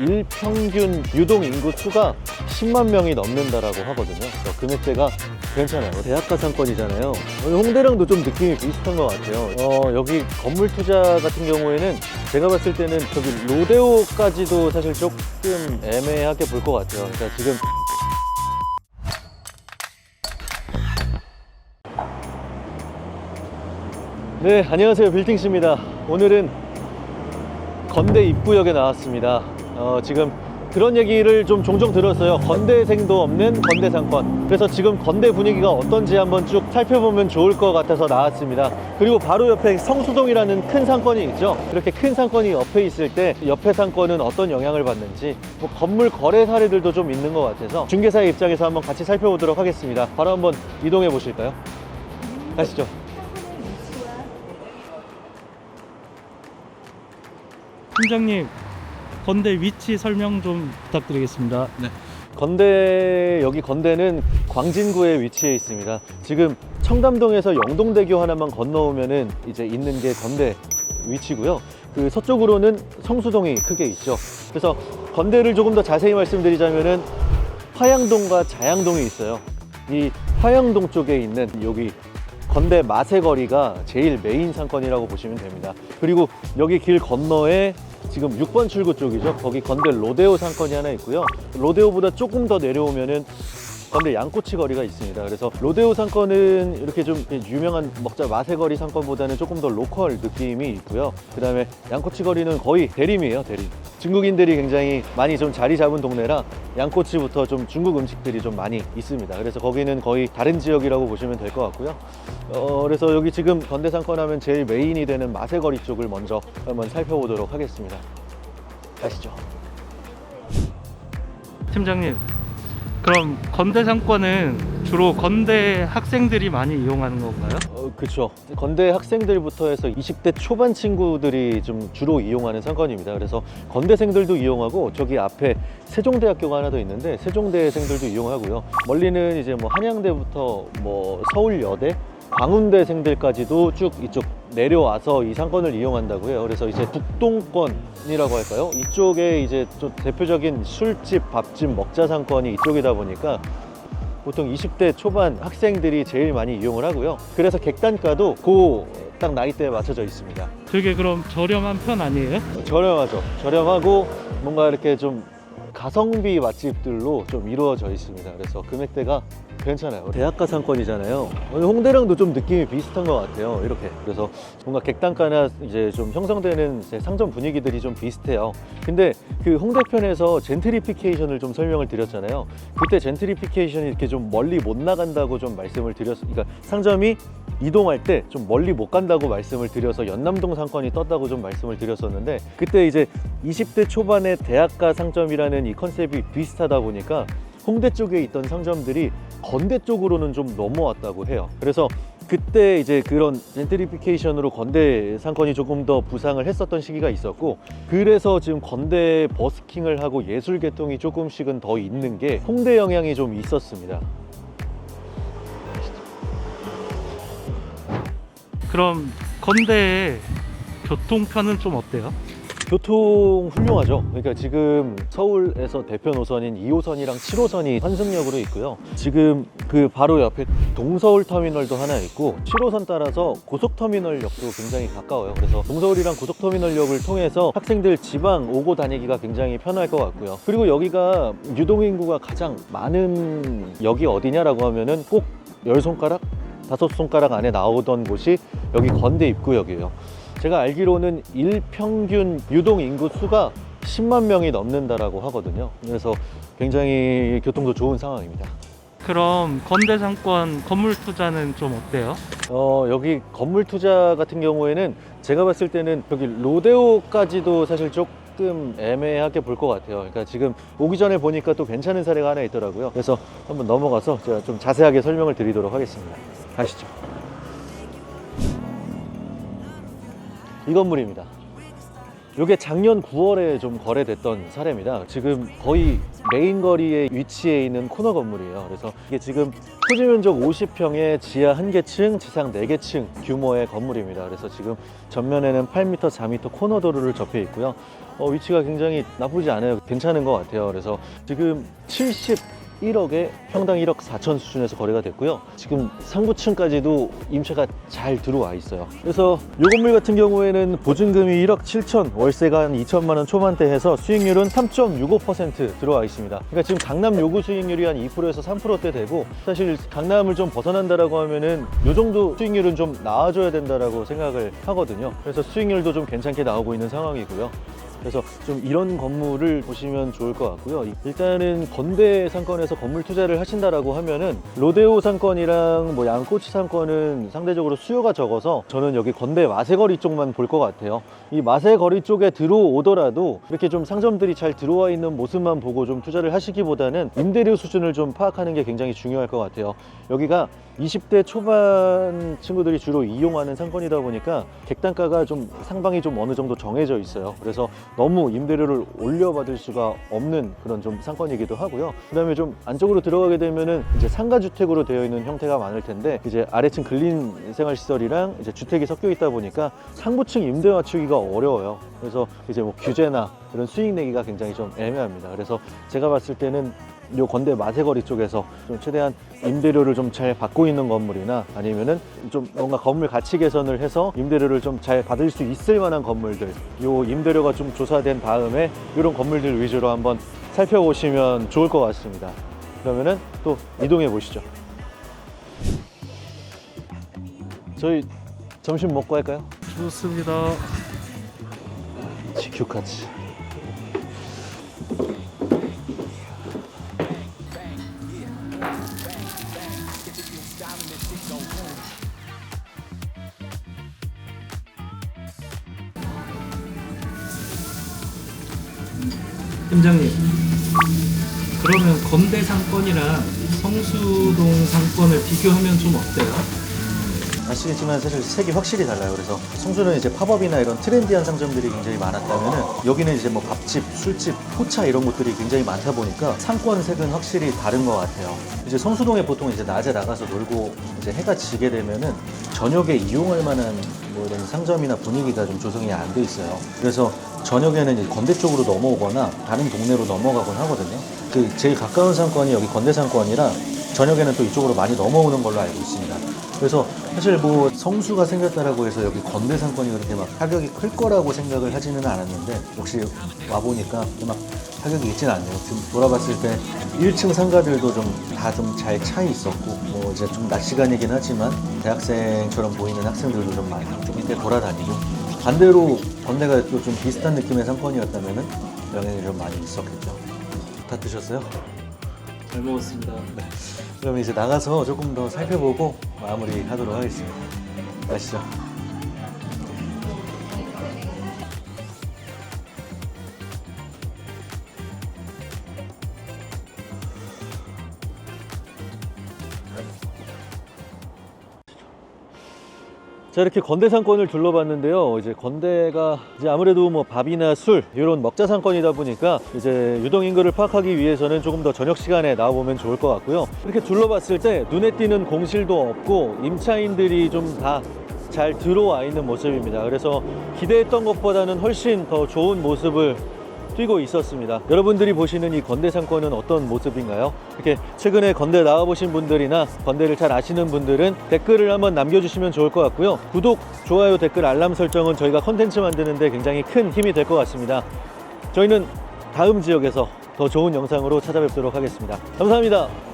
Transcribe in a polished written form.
일평균 유동 인구 수가 10만 명이 넘는다라고 하거든요. 그래서 금액대가 괜찮아요. 대학가 상권이잖아요. 홍대랑도 좀 느낌이 비슷한 것 같아요. 여기 건물 투자 같은 경우에는 제가 봤을 때는 저기 로데오까지도 사실 조금 애매하게 볼 것 같아요. 그러니까 지금 네, 안녕하세요. 빌딩씨입니다. 오늘은 건대 입구역에 나왔습니다. 지금 그런 얘기를 좀 종종 들었어요. 건대생도 없는 건대 상권. 그래서 지금 건대 분위기가 어떤지 한번 쭉 살펴보면 좋을 것 같아서 나왔습니다. 그리고 바로 옆에 성수동이라는 큰 상권이 있죠. 이렇게 큰 상권이 옆에 있을 때 옆에 상권은 어떤 영향을 받는지, 뭐 건물 거래 사례들도 좀 있는 것 같아서 중개사의 입장에서 한번 같이 살펴보도록 하겠습니다. 바로 한번 이동해 보실까요? 가시죠. 팀장님, 건대 위치 설명 좀 부탁드리겠습니다. 네. 여기 건대는 광진구에 위치해 있습니다. 지금 청담동에서 영동대교 하나만 건너오면은 이제 있는 게 건대 위치고요. 그 서쪽으로는 성수동이 크게 있죠. 그래서 건대를 조금 더 자세히 말씀드리자면은 화양동과 자양동이 있어요. 이 화양동 쪽에 있는 여기 건대 마세거리가 제일 메인 상권이라고 보시면 됩니다. 그리고 여기 길 건너에 지금 6번 출구 쪽이죠. 거기 건대 로데오 상권이 하나 있고요. 로데오보다 조금 더 내려오면은 건대 양꼬치 거리가 있습니다. 그래서 로데오 상권은 이렇게 좀 유명한 먹자 마세거리 상권보다는 조금 더 로컬 느낌이 있고요. 그 다음에 양꼬치 거리는 거의 대림이에요, 대림. 중국인들이 굉장히 많이 좀 자리 잡은 동네라 양꼬치부터 좀 중국 음식들이 좀 많이 있습니다. 그래서 거기는 거의 다른 지역이라고 보시면 될 것 같고요. 그래서 여기 지금 건대 상권 하면 제일 메인이 되는 마세거리 쪽을 먼저 한번 살펴보도록 하겠습니다. 가시죠. 팀장님, 그럼 건대 상권은 주로 건대 학생들이 많이 이용하는 건가요? 그렇죠. 건대 학생들부터 해서 20대 초반 친구들이 좀 주로 이용하는 상권입니다. 그래서 건대생들도 이용하고 저기 앞에 세종대학교가 하나 더 있는데 세종대생들도 이용하고요. 멀리는 이제 뭐 한양대부터 뭐 서울여대, 광운대생들까지도 쭉 이쪽 내려와서 이 상권을 이용한다고 해요. 그래서 이제 북동권이라고 할까요? 이쪽에 이제 좀 대표적인 술집, 밥집, 먹자 상권이 이쪽이다 보니까 보통 20대 초반 학생들이 제일 많이 이용을 하고요. 그래서 객단가도 그 딱 나이대에 맞춰져 있습니다. 되게 그럼 저렴한 편 아니에요? 저렴하죠. 저렴하고 뭔가 이렇게 좀 가성비 맛집들로 좀 이루어져 있습니다. 그래서 금액대가 괜찮아요. 대학가 상권이잖아요. 홍대랑도 좀 느낌이 비슷한 것 같아요. 이렇게. 그래서 뭔가 객단가나 이제 좀 형성되는 이제 상점 분위기들이 좀 비슷해요. 근데 그 홍대편에서 젠트리피케이션을 좀 설명을 드렸잖아요. 그때 젠트리피케이션이 이렇게 좀 멀리 못 나간다고 좀 말씀을 드렸어요. 그러니까 상점이 이동할 때 좀 멀리 못 간다고 말씀을 드려서 연남동 상권이 떴다고 좀 말씀을 드렸었는데, 그때 이제 20대 초반의 대학가 상점이라는 이 컨셉이 비슷하다 보니까 홍대 쪽에 있던 상점들이 건대 쪽으로는 좀 넘어왔다고 해요. 그래서 그때 이제 그런 젠트리피케이션으로 건대 상권이 조금 더 부상을 했었던 시기가 있었고, 그래서 지금 건대 버스킹을 하고 예술 계통이 조금씩은 더 있는 게 홍대 영향이 좀 있었습니다. 그럼 건대의 교통편은 좀 어때요? 교통 훌륭하죠. 그러니까 지금 서울에서 대표 노선인 2호선이랑 7호선이 환승역으로 있고요. 지금 그 바로 옆에 동서울 터미널도 하나 있고 7호선 따라서 고속터미널역도 굉장히 가까워요. 그래서 동서울이랑 고속터미널역을 통해서 학생들 지방 오고 다니기가 굉장히 편할 것 같고요. 그리고 여기가 유동인구가 가장 많은 역이 어디냐라고 하면은 꼭 10손가락? 5손가락 안에 나오던 곳이 여기 건대 입구역이에요. 제가 알기로는 일평균 유동 인구 수가 10만 명이 넘는다라고 하거든요. 그래서 굉장히 교통도 좋은 상황입니다. 그럼 건대 상권 건물 투자는 좀 어때요? 여기 건물 투자 같은 경우에는 제가 봤을 때는 여기 로데오까지도 사실 조금 애매하게 볼 것 같아요. 그러니까 지금 오기 전에 보니까 또 괜찮은 사례가 하나 있더라고요. 그래서 한번 넘어가서 제가 좀 자세하게 설명을 드리도록 하겠습니다. 가시죠. 이 건물입니다. 이게 작년 9월에 좀 거래됐던 사례입니다. 지금 거의 메인 거리에 위치해 있는 코너 건물이에요. 그래서 이게 지금 토지 면적 50평에 지하 1개층, 지상 4개층 규모의 건물입니다. 그래서 지금 전면에는 8m, 4m 코너 도로를 접해 있고요. 위치가 굉장히 나쁘지 않아요. 괜찮은 것 같아요. 그래서 지금 71억에 평당 1억 4천 수준에서 거래가 됐고요. 지금 상부층까지도 임차가 잘 들어와 있어요. 그래서 이 건물 같은 경우에는 보증금이 1억 7천, 월세가 한 2천만 원 초반대 해서 수익률은 3.65% 들어와 있습니다. 그러니까 지금 강남 요구 수익률이 한 2%에서 3%대 되고, 사실 강남을 좀 벗어난다라고 하면은 이 정도 수익률은 좀 나아져야 된다라고 생각을 하거든요. 그래서 수익률도 좀 괜찮게 나오고 있는 상황이고요. 그래서 좀 이런 건물을 보시면 좋을 것 같고요. 일단은 건대 상권에서 건물 투자를 하신다라고 하면은 로데오 상권이랑 뭐 양꼬치 상권은 상대적으로 수요가 적어서 저는 여기 건대 마세거리 쪽만 볼 것 같아요. 이 마세거리 쪽에 들어오더라도 이렇게 좀 상점들이 잘 들어와 있는 모습만 보고 좀 투자를 하시기보다는 임대료 수준을 좀 파악하는 게 굉장히 중요할 것 같아요. 여기가 20대 초반 친구들이 주로 이용하는 상권이다 보니까 객단가가 좀 상방이 좀 어느 정도 정해져 있어요. 그래서 너무 임대료를 올려받을 수가 없는 그런 좀 상권이기도 하고요. 그 다음에 좀 안쪽으로 들어가게 되면은 이제 상가주택으로 되어 있는 형태가 많을 텐데, 이제 아래층 근린 생활시설이랑 이제 주택이 섞여 있다 보니까 상부층 임대 맞추기가 어려워요. 그래서 이제 뭐 규제나 이런 수익 내기가 굉장히 좀 애매합니다. 그래서 제가 봤을 때는 요 건대 마세거리 쪽에서 좀 최대한 임대료를 좀 잘 받고 있는 건물이나 아니면은 좀 뭔가 건물 가치 개선을 해서 임대료를 좀 잘 받을 수 있을 만한 건물들, 요 임대료가 좀 조사된 다음에 이런 건물들 위주로 한번 살펴보시면 좋을 것 같습니다. 그러면은 또 이동해 보시죠. 저희 점심 먹고 할까요? 좋습니다. GQ카츠. 팀장님, 그러면 건대 상권이랑 성수동 상권을 비교하면 좀 어때요? 아시겠지만 사실 색이 확실히 달라요. 그래서 성수는 이제 팝업이나 이런 트렌디한 상점들이 굉장히 많았다면은 여기는 이제 뭐 밥집, 술집, 포차 이런 곳들이 굉장히 많다 보니까 상권 색은 확실히 다른 것 같아요. 이제 성수동에 보통 이제 낮에 나가서 놀고 이제 해가 지게 되면은 저녁에 이용할 만한 뭐 이런 상점이나 분위기가 좀 조성이 안 돼 있어요. 그래서 저녁에는 이제 건대 쪽으로 넘어오거나 다른 동네로 넘어가곤 하거든요. 그 제일 가까운 상권이 여기 건대 상권이라 저녁에는 또 이쪽으로 많이 넘어오는 걸로 알고 있습니다. 그래서 사실 뭐 성수가 생겼다라고 해서 여기 건대 상권이 그렇게 막 가격이 클 거라고 생각을 하지는 않았는데, 역시 와보니까 막 가격이 있진 않네요. 지금 돌아봤을 때 1층 상가들도 좀 다 좀 잘 차 있었고, 뭐 이제 좀 낮 시간이긴 하지만 대학생처럼 보이는 학생들도 좀 많이 좀 이렇게 돌아다니고, 반대로 건대가 또 좀 비슷한 느낌의 상권이었다면은 영향이 좀 많이 있었겠죠. 다 드셨어요? 잘 먹었습니다. 네. 그럼 이제 나가서 조금 더 살펴보고 마무리 하도록 하겠습니다. 가시죠. 자, 이렇게 건대 상권을 둘러봤는데요. 이제 건대가 이제 아무래도 뭐 밥이나 술 이런 먹자 상권이다 보니까 이제 유동 인구를 파악하기 위해서는 조금 더 저녁 시간에 나와보면 좋을 것 같고요. 이렇게 둘러봤을 때 눈에 띄는 공실도 없고 임차인들이 좀 다 잘 들어와 있는 모습입니다. 그래서 기대했던 것보다는 훨씬 더 좋은 모습을 띄고 있었습니다. 여러분들이 보시는 이 건대 상권은 어떤 모습인가요? 이렇게 최근에 건대 나와보신 분들이나 건대를 잘 아시는 분들은 댓글을 한번 남겨주시면 좋을 것 같고요. 구독, 좋아요, 댓글, 알람 설정은 저희가 컨텐츠 만드는데 굉장히 큰 힘이 될 것 같습니다. 저희는 다음 지역에서 더 좋은 영상으로 찾아뵙도록 하겠습니다. 감사합니다.